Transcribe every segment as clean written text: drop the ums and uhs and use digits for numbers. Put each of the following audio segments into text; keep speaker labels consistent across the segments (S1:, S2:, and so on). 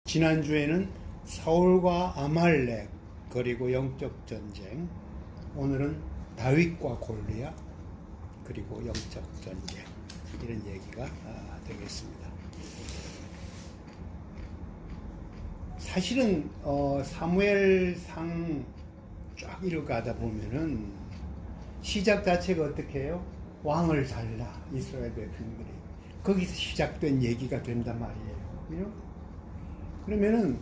S1: 지난주에는 사울과 아말렉 그리고 영적 전쟁, 오늘은 다윗과 골리앗 그리고 영적 전쟁, 이런 얘기가 되겠습니다. 사실은 사무엘상 쫙 읽어가다 보면은 시작 자체가 어떻게 해요? 왕을 잘라, 이스라엘 백성들이. 거기서 시작된 얘기가 된단 말이에요. 그러면은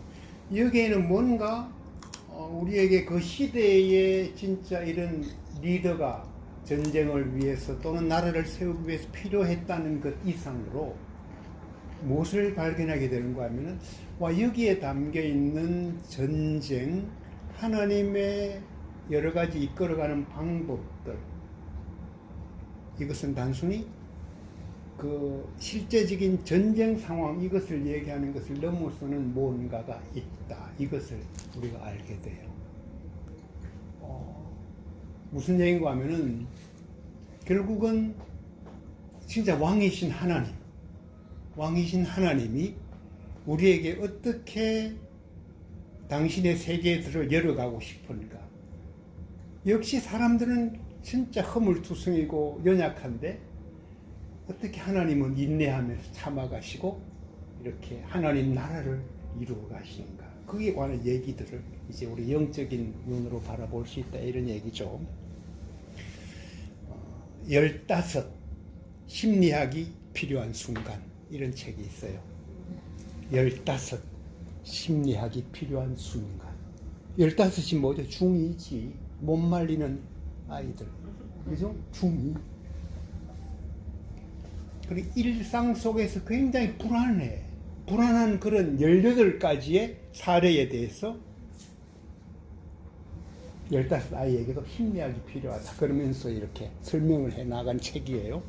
S1: 여기에는 뭔가 우리에게 그 시대에 진짜 이런 리더가 전쟁을 위해서 또는 나라를 세우기 위해서 필요했다는 것 이상으로 무엇을 발견하게 되는가 하면은, 여기에 담겨 있는 전쟁, 하나님의 여러 가지 이끌어가는 방법들, 이것은 단순히 그 실제적인 전쟁 상황, 이것을 얘기하는 것을 넘어서는 뭔가가 있다, 이것을 우리가 알게 돼요. 무슨 얘기인가 하면은, 결국은 진짜 왕이신 하나님이 우리에게 어떻게 당신의 세계들을 열어가고 싶은가. 역시 사람들은 진짜 허물투성이고 연약한데, 어떻게 하나님은 인내하면서 참아가시고 이렇게 하나님 나라를 이루어 가시는가. 거기에 관한 얘기들을 이제 우리 영적인 눈으로 바라볼 수 있다, 이런 얘기죠. 15 심리학이 필요한 순간, 이런 책이 있어요. 15 심리학이 필요한 순간. 15이 뭐죠? 중2지. 못 말리는 아이들. 그죠? 중2. 그리고 일상 속에서 굉장히 불안한 그런 18가지의 사례에 대해서 15 아이에게도 심리학이 필요하다, 그러면서 이렇게 설명을 해 나간 책이에요.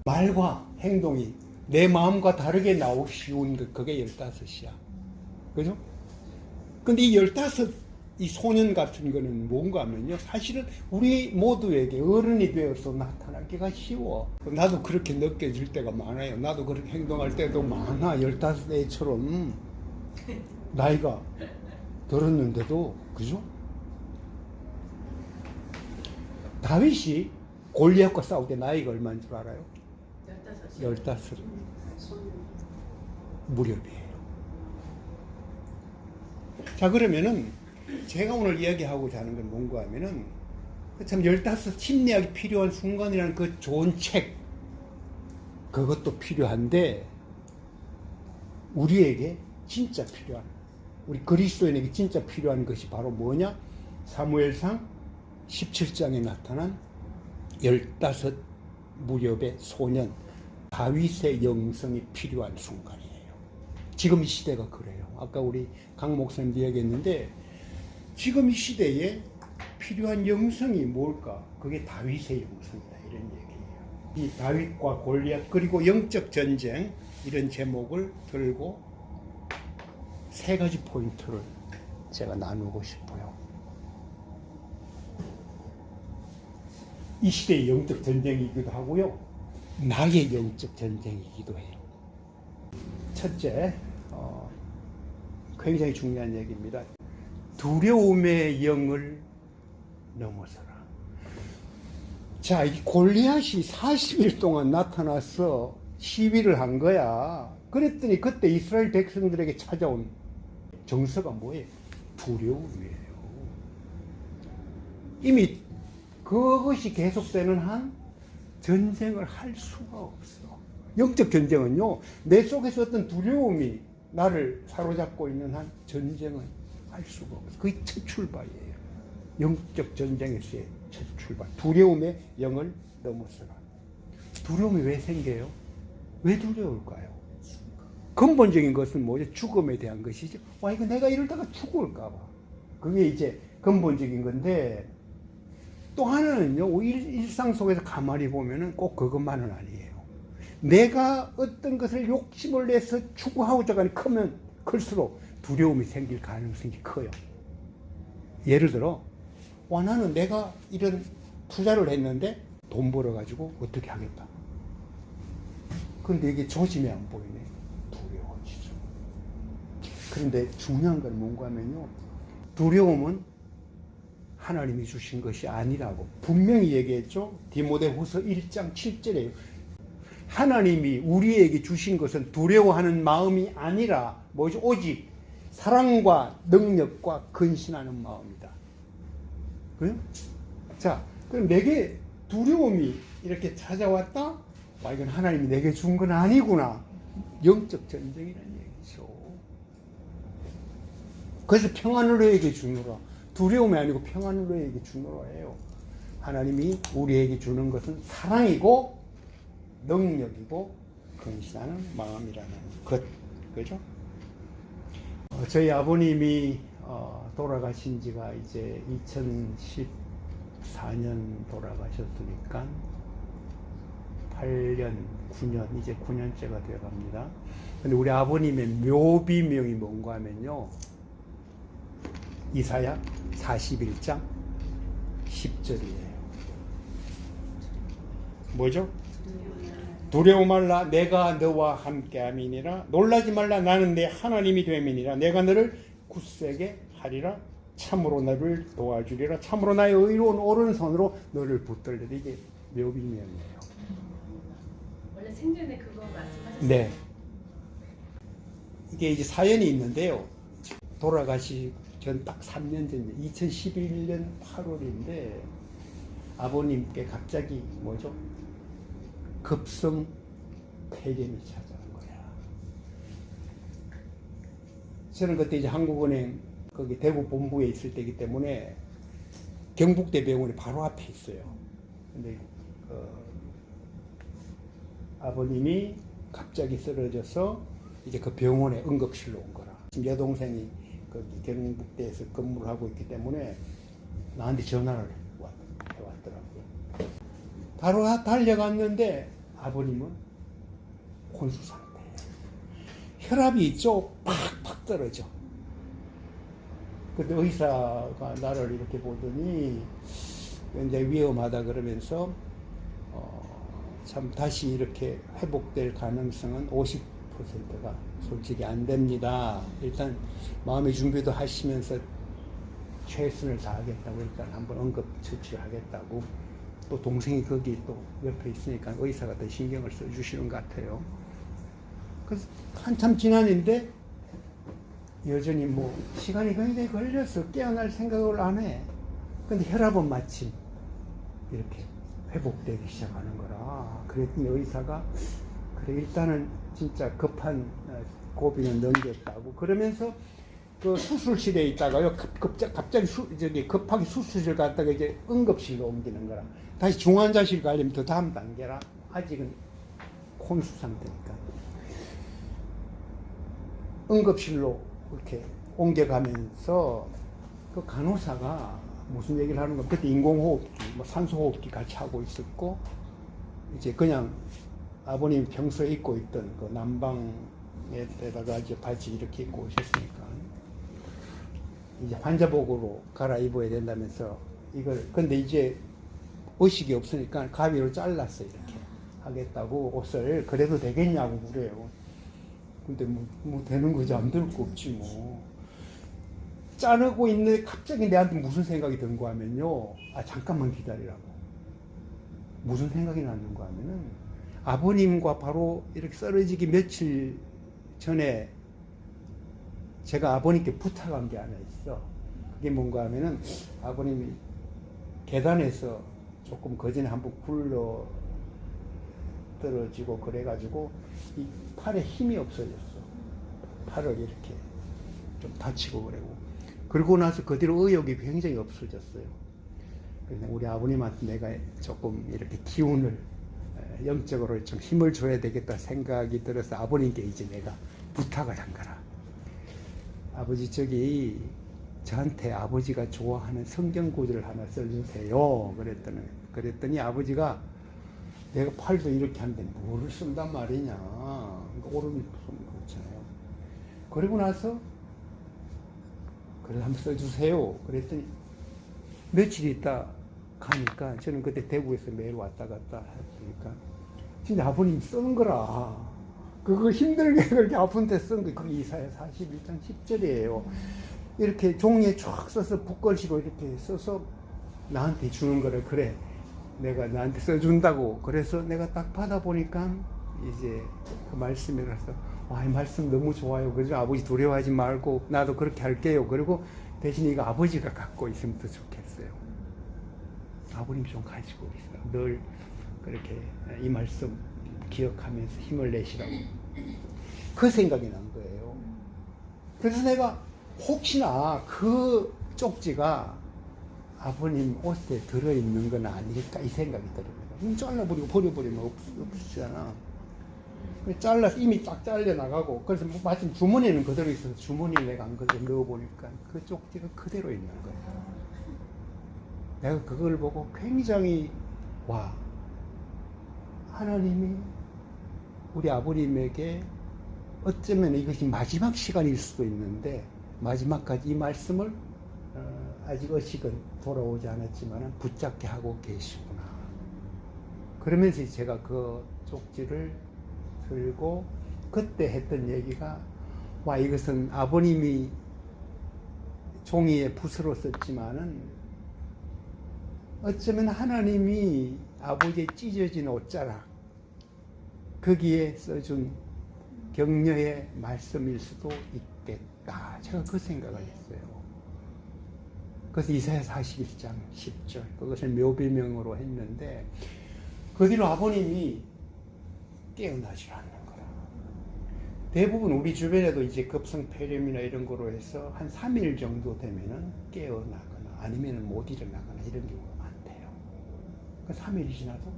S1: 말과 행동이 내 마음과 다르게 나오기 쉬운 것, 그게 15이야. 그죠? 근데 이 15, 이 소년 같은 거는 뭔가 하면요, 사실은 우리 모두에게 어른이 되어서 나타나기가 쉬워. 나도 그렇게 느껴질 때가 많아요. 나도 그렇게 행동할 때도 많아. 15애처럼 나이가 들었는데도. 그죠? 다윗이 골리앗과 싸울 때 나이가 얼마인 줄 알아요? 15 무렵이에요. 자, 그러면은 제가 오늘 이야기하고자 하는 건 뭔가 하면은, 참 15 심리학이 필요한 순간이라는 그 좋은 책, 그것도 필요한데, 우리에게 진짜 필요한, 우리 그리스도인에게 진짜 필요한 것이 바로 뭐냐? 사무엘상 17장에 나타난 15 무렵의 소년 다윗의 영성이 필요한 순간이에요. 지금 이 시대가 그래요. 아까 우리 강 목사님도 얘기했는데, 지금 이 시대에 필요한 영성이 뭘까? 그게 다윗의 영성이다, 이런 얘기예요. 이 다윗과 골리앗 그리고 영적 전쟁, 이런 제목을 들고 3가지 포인트를 제가 나누고 싶어요. 이 시대의 영적 전쟁이기도 하고요, 나의 영적 전쟁이기도 해요. 첫째, 굉장히 중요한 얘기입니다. 두려움의 영을 넘어서라. 자, 이 골리앗이 40일 동안 나타나서 시위를 한 거야. 그랬더니 그때 이스라엘 백성들에게 찾아온 정서가 뭐예요? 두려움이에요. 이미 그것이 계속되는 한 전쟁을 할 수가 없어. 영적 전쟁은요, 내 속에서 어떤 두려움이 나를 사로잡고 있는 한 전쟁은 할 수가 없어. 그게 첫 출발이에요. 영적 전쟁에서의 첫 출발. 두려움의 영을 넘어서라. 두려움이 왜 생겨요? 왜 두려울까요? 근본적인 것은 뭐죠? 죽음에 대한 것이죠. 이거 내가 이러다가 죽을까봐. 그게 이제 근본적인 건데, 또 하나는요, 일상 속에서 가만히 보면은 꼭 그것만은 아니에요. 내가 어떤 것을 욕심을 내서 추구하고자 하니 크면 클수록 두려움이 생길 가능성이 커요. 예를 들어, 나는 내가 이런 투자를 했는데 돈 벌어가지고 어떻게 하겠다. 그런데 이게 조짐이 안 보이네. 두려워지죠. 그런데 중요한 건 뭔가 하면요. 두려움은 하나님이 주신 것이 아니라고 분명히 얘기했죠. 디모데후서 1장 7절에요. 하나님이 우리에게 주신 것은 두려워하는 마음이 아니라 뭐죠? 오직 사랑과 능력과 근신하는 마음이다. 그래요? 자, 그럼 내게 두려움이 이렇게 찾아왔다? 와, 이건 하나님이 내게 준 건 아니구나. 영적 전쟁이라는 얘기죠. 그래서 평안을 너에게 주노라. 두려움이 아니고 평안을 너에게 주노라 해요. 하나님이 우리에게 주는 것은 사랑이고 능력이고 근신하는 마음이라는 것. 그죠? 저희 아버님이 돌아가신 지가 이제 2014년 돌아가셨으니까 8년, 9년, 이제 9년째가 되어 갑니다. 근데 우리 아버님의 묘비명이 뭔가 하면요. 이사야 41장 10절이에요. 뭐죠? 두려워 말라 내가 너와 함께함이니라. 놀라지 말라 나는 내 하나님이 됨이니라. 내가 너를 굳세게 하리라. 참으로 너를 도와주리라. 참으로 나의 의로운 오른손으로 너를 붙들리라. 이게 묘비명이에요.
S2: 원래 생전에 그거 말씀하셨어요?
S1: 네. 이게 이제 사연이 있는데요. 돌아가시 전 딱 3년 전에 2011년 8월인데 아버님께 갑자기 뭐죠? 급성 폐렴이 찾아온 거야. 저는 그때 이제 한국은행 거기 대구 본부에 있을 때이기 때문에 경북대병원이 바로 앞에 있어요. 근데 아버님이 갑자기 쓰러져서 이제 그 병원에 응급실로 온 거라. 지금 여동생이 거기 경북대에서 근무를 하고 있기 때문에 나한테 전화를 해왔더라고요. 바로 달려갔는데 아버님은 혼수 상태예요. 혈압이 있죠? 팍팍 떨어져. 근데 의사가 나를 이렇게 보더니 굉장히 위험하다 그러면서 참 다시 이렇게 회복될 가능성은 50%가 솔직히 안 됩니다. 일단 마음의 준비도 하시면서 최선을 다하겠다고 일단 한번 응급 처치를 하겠다고. 또 동생이 거기 또 옆에 있으니까 의사가 더 신경을 써주시는 것 같아요. 그래서 한참 지났는데 여전히 뭐 시간이 굉장히 걸려서 깨어날 생각을 안 해. 근데 혈압은 마침 이렇게 회복되기 시작하는 거라. 그랬더니 의사가 그래 일단은 진짜 급한 고비는 넘겼다고 그러면서 그 수술실에 있다가요 갑자기 급하게 수술실 갔다가 이제 응급실로 옮기는 거라. 다시 중환자실 가려면 더 다음 단계라. 아직은 혼수 상태니까 응급실로 이렇게 옮겨가면서 그 간호사가 무슨 얘기를 하는 거 그때 인공호흡기, 뭐 산소호흡기 같이 하고 있었고 이제 그냥 아버님 평소에 입고 있던 그 난방에다가 이제 바지 이렇게 입고 오셨으니까 이제 환자복으로 갈아입어야 된다면서 이걸 근데 이제 의식이 없으니까 가위로 잘랐어 이렇게 하겠다고 옷을 그래도 되겠냐고 그래요. 근데 뭐 되는 거지 안 될 거 없지 뭐. 자르고 있는데 갑자기 내한테 무슨 생각이 든 거 하면요. 아 잠깐만 기다리라고. 무슨 생각이 났는가 하면은 아버님과 바로 이렇게 쓰러지기 며칠 전에 제가 아버님께 부탁한 게 하나 있어. 그게 뭔가 하면은 아버님이 계단에서 조금 그 전에 한번 굴러 떨어지고 그래가지고 이 팔에 힘이 없어졌어. 팔을 이렇게 좀 다치고 그러고. 그러고 나서 그 뒤로 의욕이 굉장히 없어졌어요. 그래서 우리 아버님한테 내가 조금 이렇게 기운을 영적으로 좀 힘을 줘야 되겠다 생각이 들어서 아버님께 이제 내가 부탁을 한 거라. 아버지 저기 저한테 아버지가 좋아하는 성경 구절을 하나 써주세요. 그랬더니 아버지가 내가 팔도 이렇게 하는데 뭐를 쓴단 말이냐. 그러니까 오름이 그렇잖아요. 그러고 나서 그래 한번 써주세요. 그랬더니 며칠 있다 가니까 저는 그때 대구에서 매일 왔다 갔다 했으니까 진짜 아버님이 쓰는 거라. 그거 힘들게 그렇게 아픈 데 쓴 게 그게 이사야 41장 10절이에요. 이렇게 종이에 쫙 써서 붓글씨로 이렇게 써서 나한테 주는 거를 그래. 내가 나한테 써준다고. 그래서 내가 딱 받아보니까 이제 그 말씀이라서 와, 이 말씀 너무 좋아요. 그죠? 아버지 두려워하지 말고 나도 그렇게 할게요. 그리고 대신 이거 아버지가 갖고 있으면 더 좋겠어요. 아버님 좀 가지고 있어. 늘 그렇게 이 말씀 기억하면서 힘을 내시라고. 그 생각이 난 거예요. 그래서 내가 혹시나 그 쪽지가 아버님 옷에 들어있는 건 아닐까 이 생각이 들어요. 잘라버리고 버려버리면 없으잖아. 잘라서 이미 쫙 잘려 나가고, 그래서 마침 주머니에는 그대로 있어서 주머니에 내가 안 그대로 넣어보니까 그 쪽지가 그대로 있는 거예요. 내가 그걸 보고 굉장히 와, 하나님이 우리 아버님에게 어쩌면 이것이 마지막 시간일 수도 있는데 마지막까지 이 말씀을 아직 의식은 돌아오지 않았지만 붙잡게 하고 계시구나. 그러면서 제가 그 쪽지를 들고 그때 했던 얘기가 와, 이것은 아버님이 종이에 붓으로 썼지만은 어쩌면 하나님이 아버지의 찢어진 옷자락 거기에 써준 격려의 말씀일 수도 있겠다. 제가 그 생각을 했어요. 그래서 이사야 41장 10절 그것을 묘비명으로 했는데 그 뒤로 아버님이 깨어나질 않는 거야. 대부분 우리 주변에도 이제 급성폐렴이나 이런 거로 해서 한 3일 정도 되면은 깨어나거나 아니면 못 일어나거나 이런 경우가 많대요. 그 3일이 지나도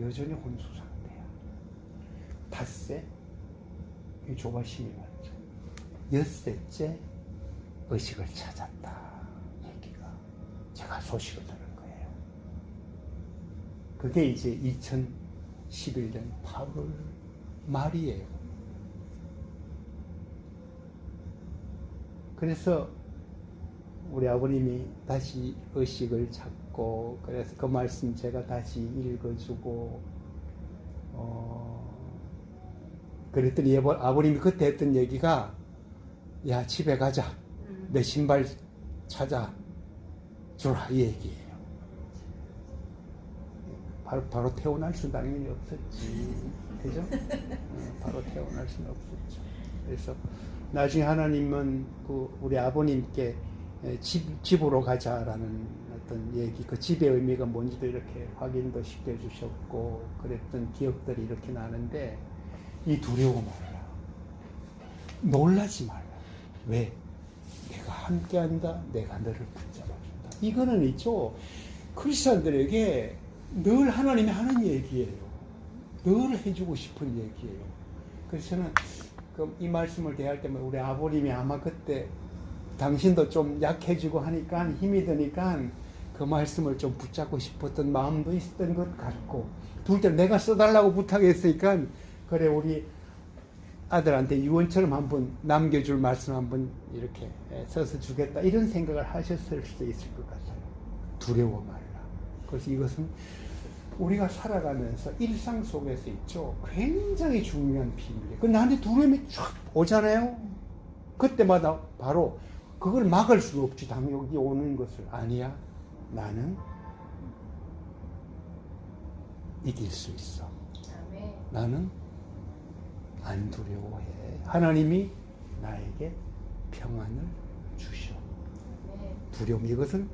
S1: 여전히 혼수 상태야. 닷새 조바심이 많죠. 엿새째 의식을 찾았다. 얘기가 제가 소식을 들은 거예요. 그게 이제 2011년 8월 말이에요. 그래서 우리 아버님이 다시 의식을 찾고, 그래서 그 말씀 제가 다시 읽어주고, 그랬더니 아버님이 그때 했던 얘기가 야, 집에 가자. 내 신발 찾아 주라 이 얘기예요. 바로 태어날 수 당연히 없었지. 그죠? 바로 태어날 수는 없었죠. 그래서 나중에 하나님은 우리 아버님께 집으로 가자라는 어떤 얘기, 그 집의 의미가 뭔지도 이렇게 확인도 시켜주셨고, 그랬던 기억들이 이렇게 나는데, 이 두려워 말라. 놀라지 말라. 왜? 내가 함께한다. 내가 너를 붙잡아준다. 이거는 있죠. 크리스찬들에게 늘 하나님이 하는 얘기예요. 늘 해주고 싶은 얘기예요. 그래서 저는 이 말씀을 대할 때마다 우리 아버님이 아마 그때 당신도 좀 약해지고 하니까 힘이 드니까 그 말씀을 좀 붙잡고 싶었던 마음도 있었던 것 같고, 둘째 내가 써달라고 부탁했으니까 그래 우리 아들한테 유언처럼 한번 남겨줄 말씀 한번 이렇게 써서 주겠다 이런 생각을 하셨을 수도 있을 것 같아요. 두려워 말라. 그래서 이것은 우리가 살아가면서 일상 속에서 있죠. 굉장히 중요한 비밀이에요. 그 나한테 두려움이 쫙 오잖아요. 그때마다 바로 그걸 막을 수는 없지. 당연히 오는 것을. 아니야. 나는 이길 수 있어. 나는 안 두려워해. 하나님이 나에게 평안을 주셔. 두려움, 이것은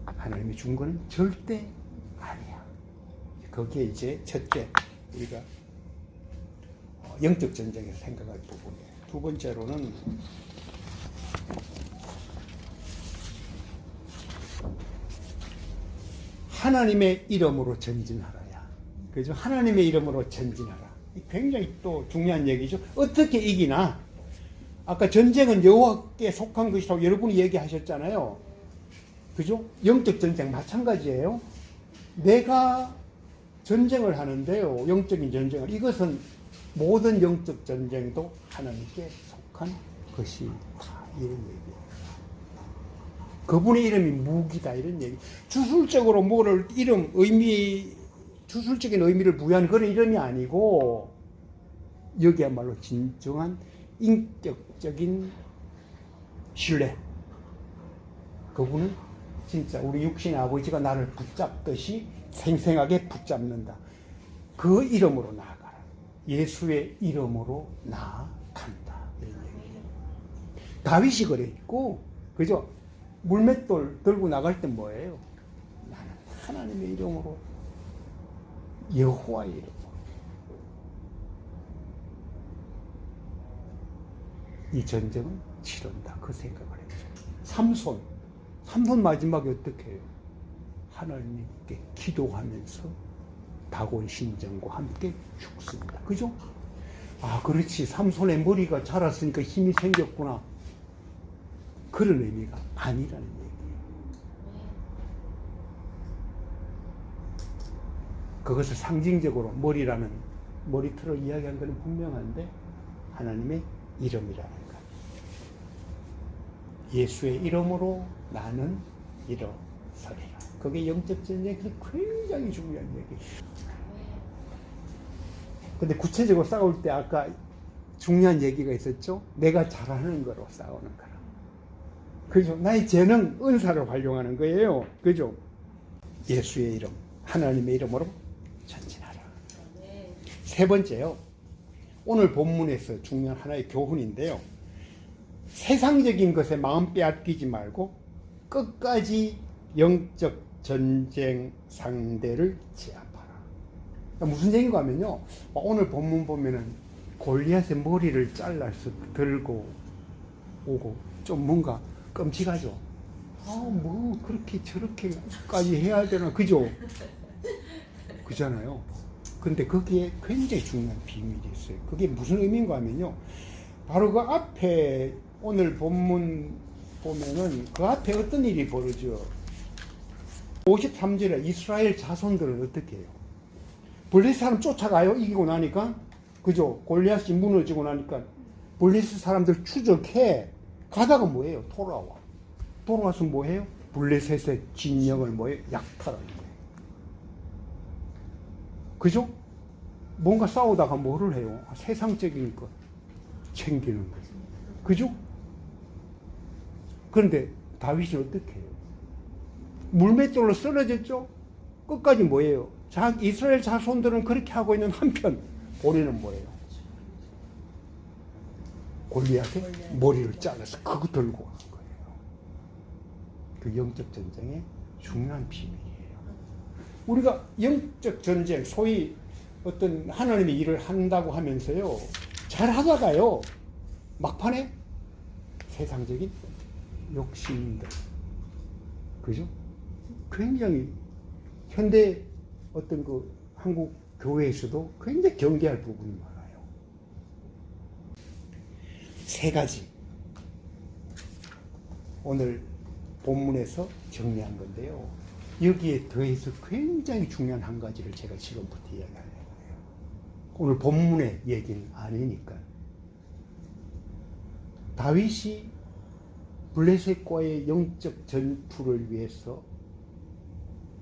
S1: 하나님이 준 거는 절대 아니야. 거기에 이제 첫째, 우리가 영적 전쟁에서 생각할 부분이에요. 두 번째로는 하나님의 이름으로 전진하라야. 그죠? 하나님의 이름으로 전진하라. 굉장히 또 중요한 얘기죠. 어떻게 이기나? 아까 전쟁은 여호와께 속한 것이라고 여러분이 얘기하셨잖아요. 그죠? 영적 전쟁 마찬가지예요. 내가 전쟁을 하는데요. 영적인 전쟁을. 이것은 모든 영적 전쟁도 하나님께 속한 것이다. 이런 얘기예요. 그분의 이름이 무기다. 이런 얘기. 주술적으로 뭐를 주술적인 의미를 부여하는 그런 이름이 아니고, 여기야말로 진정한 인격적인 신뢰. 그분은 진짜 우리 육신의 아버지가 나를 붙잡듯이 생생하게 붙잡는다. 그 이름으로 나아가라. 예수의 이름으로 나아간다. 이런 얘기예요. 다윗이 그랬고, 그죠? 물맷돌 들고 나갈 때 뭐예요? 나는 하나님의 이름으로, 여호와의 이름으로. 이 전쟁은 치른다. 그 생각을 했죠. 삼손 마지막에 어떻게 해요? 하나님께 기도하면서 다곤 신전과 함께 죽습니다. 그죠? 아, 그렇지. 삼손의 머리가 자랐으니까 힘이 생겼구나. 그런 의미가 아니라는 얘기예요. 그것을 상징적으로 머리털을 이야기한 것은 분명한데 하나님의 이름이라는 것. 예수의 이름으로 나는 일어서리라. 그게 영적 전쟁이 굉장히 중요한 얘기예요. 근데 구체적으로 싸울 때 아까 중요한 얘기가 있었죠? 내가 잘하는 거로 싸우는 거라. 그죠? 나의 재능, 은사를 활용하는 거예요. 그죠? 예수의 이름, 하나님의 이름으로 전진하라. 세 번째요. 오늘 본문에서 중요한 하나의 교훈인데요. 세상적인 것에 마음 빼앗기지 말고 끝까지 영적 전쟁 상대를 제압하라. 무슨 얘기인가 하면요. 오늘 본문 보면은 골리앗의 머리를 잘라서 들고 오고 좀 뭔가 끔찍하죠. 뭐 그렇게 저렇게까지 해야 되나. 그죠? 그잖아요. 근데 거기에 굉장히 중요한 비밀이 있어요. 그게 무슨 의미인가 하면요. 바로 그 앞에 오늘 본문 보면은 그 앞에 어떤 일이 벌어져. 53절에 이스라엘 자손들은 어떻게 해요? 블레셋 사람 쫓아가요. 이기고 나니까. 그죠? 골리앗이 무너지고 나니까 블레셋 사람들 추적해. 가다가 뭐예요? 돌아와서 뭐해요? 블레셋의 진영을 뭐예요? 약탈하는 거예요. 그죠? 뭔가 싸우다가 뭐를 해요? 세상적인 것 챙기는 거예요. 그죠? 그런데 다윗이 어떻게 해요? 물맷돌로 쓰러졌죠? 끝까지 뭐예요? 이스라엘 자손들은 그렇게 하고 있는 한편 우리는 뭐예요? 골리앗의 머리를 잘라서 그거 들고 간 거예요. 그 영적 전쟁의 중요한 비밀이에요. 우리가 영적 전쟁, 소위 어떤 하나님의 일을 한다고 하면서요, 잘 하다가요, 막판에 세상적인 욕심들, 그죠? 굉장히 현대 어떤 그 한국 교회에서도 굉장히 경계할 부분이 많아요. 세 가지 오늘 본문에서 정리한 건데요. 여기에 더해서 굉장히 중요한 한 가지를 제가 지금부터 이야기하려고 해요. 오늘 본문의 얘기는 아니니까. 다윗이 블레셋과의 영적 전투를 위해서,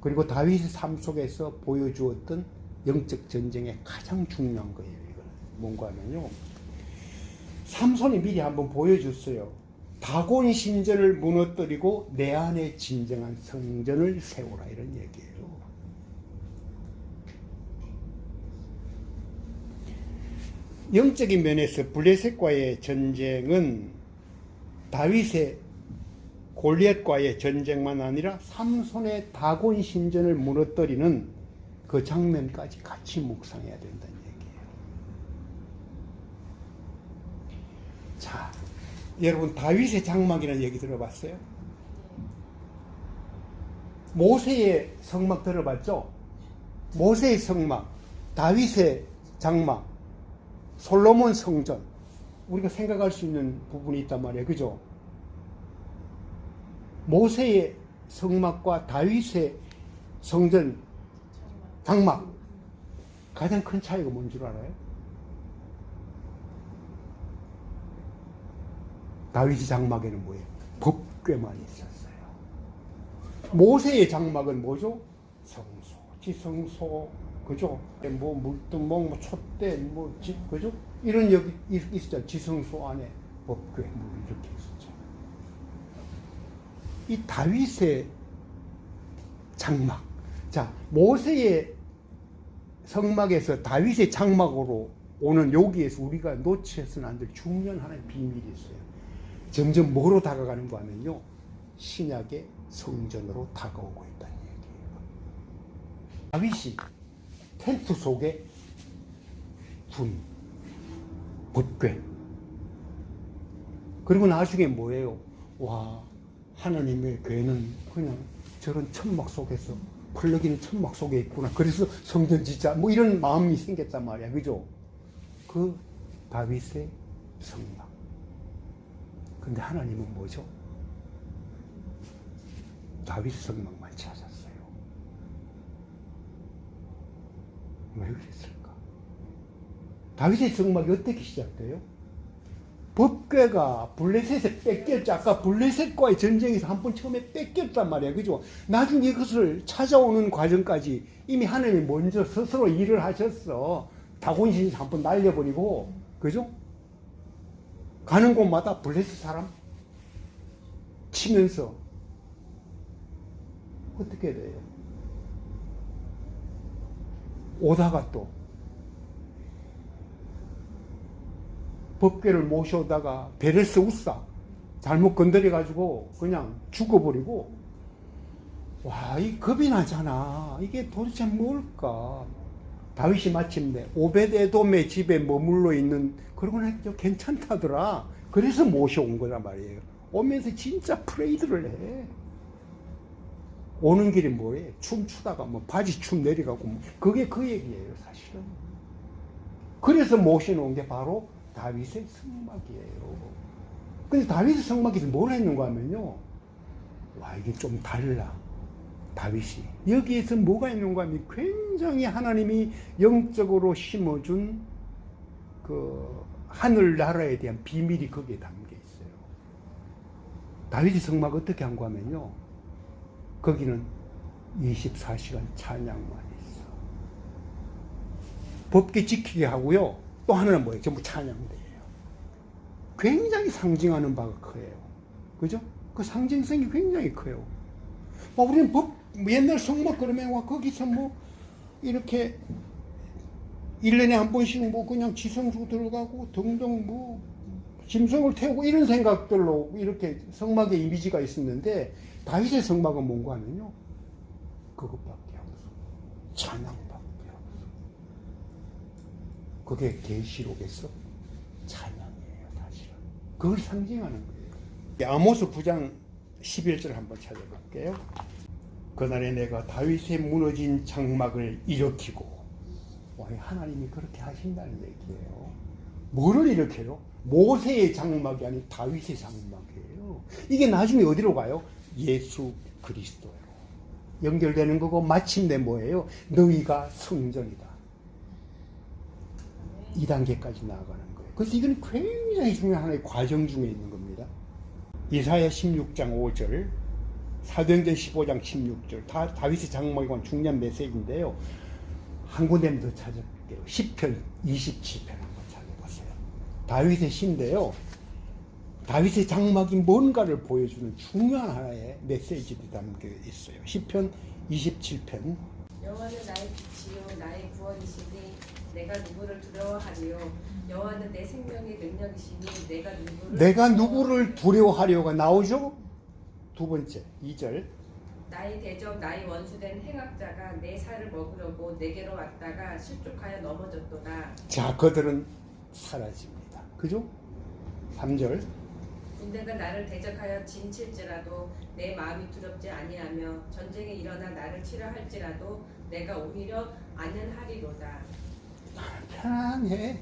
S1: 그리고 다윗의 삶 속에서 보여주었던 영적 전쟁의 가장 중요한 거예요. 이거는 뭔가 하면요, 삼손이 미리 한번 보여줬어요. 다곤 신전을 무너뜨리고 내 안에 진정한 성전을 세우라, 이런 얘기예요. 영적인 면에서 블레셋과의 전쟁은 다윗의 골리앗과의 전쟁만 아니라 삼손의 다곤 신전을 무너뜨리는 그 장면까지 같이 묵상해야 된다는 얘기예요. 자, 여러분 다윗의 장막이라는 얘기 들어봤어요? 모세의 성막 들어봤죠? 모세의 성막, 다윗의 장막, 솔로몬 성전, 우리가 생각할 수 있는 부분이 있단 말이에요. 그죠? 모세의 성막과 다윗의 성전 장막, 가장 큰 차이가 뭔 줄 알아요? 다윗의 장막에는 뭐예요? 법궤만 있었어요. 모세의 장막은 뭐죠? 성소, 지성소, 그죠? 뭐 물두멍, 뭐 촛대, 그죠? 이런 여기 있었죠. 지성소 안에 법궤 뭐 이렇게 있었죠. 이 다윗의 장막. 자, 모세의 성막에서 다윗의 장막으로 오는 여기에서 우리가 놓쳐서는 안 될 중요한 하나의 비밀이 있어요. 점점 뭐로 다가가는가 하면요, 신약의 성전으로 다가오고 있다는 얘기예요. 다윗이 텐트 속에 둔 법궤. 그리고 나중에 뭐예요? 와, 하나님의 궤는 그냥 저런 천막 속에서, 플러기는 천막 속에 있구나. 그래서 성전 짓자. 뭐 이런 마음이 생겼단 말이야. 그죠? 그 다윗의 성막. 근데 하나님은 뭐죠? 다윗의 성막만 찾았어요. 왜 그랬을까? 다윗의 성막이 어떻게 시작돼요? 법궤가 블레셋에 뺏겼죠. 아까 블레셋과의 전쟁에서 한 번 처음에 뺏겼단 말이야. 그죠? 나중에 이것을 찾아오는 과정까지 이미 하나님이 먼저 스스로 일을 하셨어. 다곤신에서 한 번 날려버리고, 그죠? 가는 곳마다 블레셋 사람 치면서 어떻게 돼요? 오다가 또 법궤를 모셔오다가 베레스 우사 잘못 건드려가지고 그냥 죽어버리고, 와, 이 겁이 나잖아. 이게 도대체 뭘까? 다윗이 마침내 오벳에돔의 집에 머물러 있는, 그러고 나니까 괜찮다더라. 그래서 모셔온 거란 말이에요. 오면서 진짜 프레이드를 해. 오는 길에 뭐해? 춤추다가 뭐 바지 춤 내려가고, 뭐 그게 그 얘기예요, 사실은. 그래서 모셔놓은 게 바로 다윗의 성막이에요. 근데 다윗의 성막에서 뭘 했는가 하면요, 와, 이게 좀 달라. 다윗이 여기에서 뭐가 있는가 하면 굉장히 하나님이 영적으로 심어준 그 하늘나라에 대한 비밀이 거기에 담겨 있어요. 다윗의 성막 어떻게 한가 하면요, 거기는 24시간 찬양만 있어. 법궤 지키게 하고요, 또 하나는 뭐예요? 전부 찬양대예요. 굉장히 상징하는 바가 커요. 그죠? 그 상징성이 굉장히 커요. 우리는 옛날 성막 그러면 와 거기서 뭐 이렇게 1년에 한 번씩 뭐 그냥 지성소 들어가고 등등 뭐 짐승을 태우고 이런 생각들로 이렇게 성막의 이미지가 있었는데, 다윗의 성막은 뭔가 하면요, 그것밖에 없어. 찬양밖에 없어. 그게 계시록에서 찬양이에요, 사실은. 그걸 상징하는 거예요. 아모스 9장 11절 한번 찾아볼게요. 그날에 내가 다윗의 무너진 장막을 일으키고, 와, 하나님이 그렇게 하신다는 얘기예요. 뭐를 일으켜요? 모세의 장막이 아닌 다윗의 장막이에요. 이게 나중에 어디로 가요? 예수 그리스도로 연결되는 거고, 마침내 뭐예요? 너희가 성전이다. 2단계까지 나아가는 거예요. 그래서 이건 굉장히 중요한 하나의 과정 중에 있는 겁니다. 이사야 16장 5절, 사도행전 15장 16절, 다윗의 장막에 관한 중요한 메시지인데요. 한 군데만 더 찾아볼게요. 시편 27편 한번 찾아보세요. 다윗의 시인데요, 다윗의 장막이 뭔가를 보여주는 중요한 하나의 메시지들이 담겨 있어요. 시편 27편.
S2: 여호와는 나의 빛이요 나의 구원이시니 내가 누구를 두려워하리요. 여호와는 내 생명의 능력이시니 내가 누구를
S1: 두려워하려가 나오죠? 두 번째 2절.
S2: 나의 대적 나의 원수된 행악자가 내 살을 먹으려고 내게로 왔다가 실족하여 넘어졌도다.
S1: 자, 그들은 사라집니다. 그죠? 3절.
S2: 군대가 나를 대적하여 진칠지라도 내 마음이 두렵지 아니하며 전쟁에 일어나 나를 치려 할지라도 내가 오히려 안연하리로다.
S1: 편안해.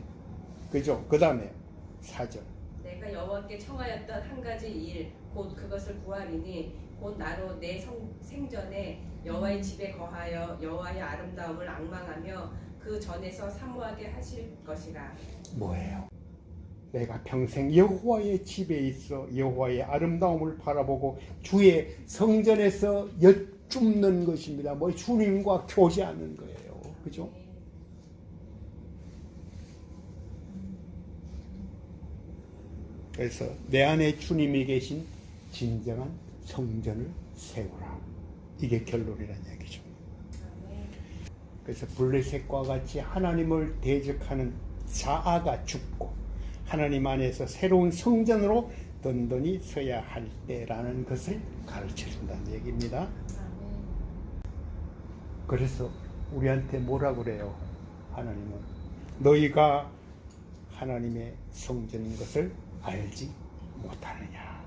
S1: 그죠? 그 다음에 4절.
S2: 내가 여호와께 청하였던 한 가지 일 곧 그것을 구하리니 곧 나로 내 생전에 여호와의 집에 거하여 여호와의 아름다움을 앙망하며 그 전에서 사모하게 하실 것이라.
S1: 뭐예요? 내가 평생 여호와의 집에 있어 여호와의 아름다움을 바라보고 주의 성전에서 여쭙는 것입니다. 뭐 주님과 교제하는 거예요. 그죠? 그래서 내 안에 주님이 계신 진정한 성전을 세우라. 이게 결론이라는 얘기죠. 그래서 블레셋과 같이 하나님을 대적하는 자아가 죽고 하나님 안에서 새로운 성전으로 든든히 서야 할 때라는 것을 가르쳐준다는 얘기입니다. 그래서 우리한테 뭐라 그래요? 하나님은 너희가 하나님의 성전인 것을 알지 못하느냐.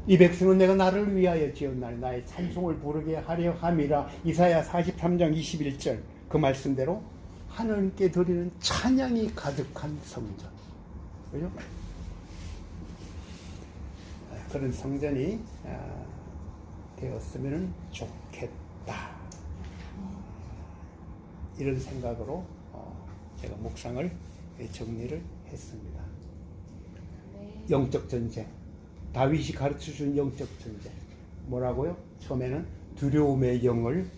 S1: 이 백성은 내가 나를 위하여 지었나니 나의 찬송을 부르게 하려 함이라. 이사야 43장 21절 그 말씀대로 하나님께 드리는 찬양이 가득한 성전. 그죠? 그런 성전이 되었으면 좋겠다. 이런 생각으로 제가 묵상을 정리를 했습니다. 영적 전쟁. 다윗이 가르쳐준 영적 전쟁. 뭐라고요? 처음에는 두려움의 영을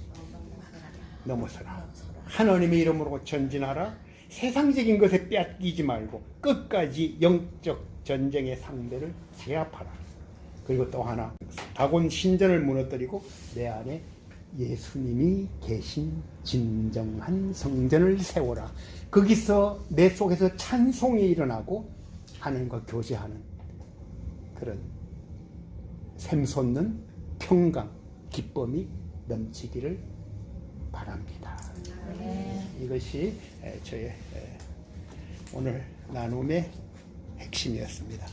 S1: 넘어서라. 하나님의 이름으로 전진하라. 세상적인 것에 빼앗기지 말고 끝까지 영적 전쟁의 상대를 제압하라. 그리고 또 하나, 다곤 신전을 무너뜨리고 내 안에 예수님이 계신 진정한 성전을 세워라. 거기서 내 속에서 찬송이 일어나고 하나님과 교제하는 그런 샘솟는 평강, 기쁨이 넘치기를 바랍니다. 이것이 저의 오늘 나눔의 핵심이었습니다.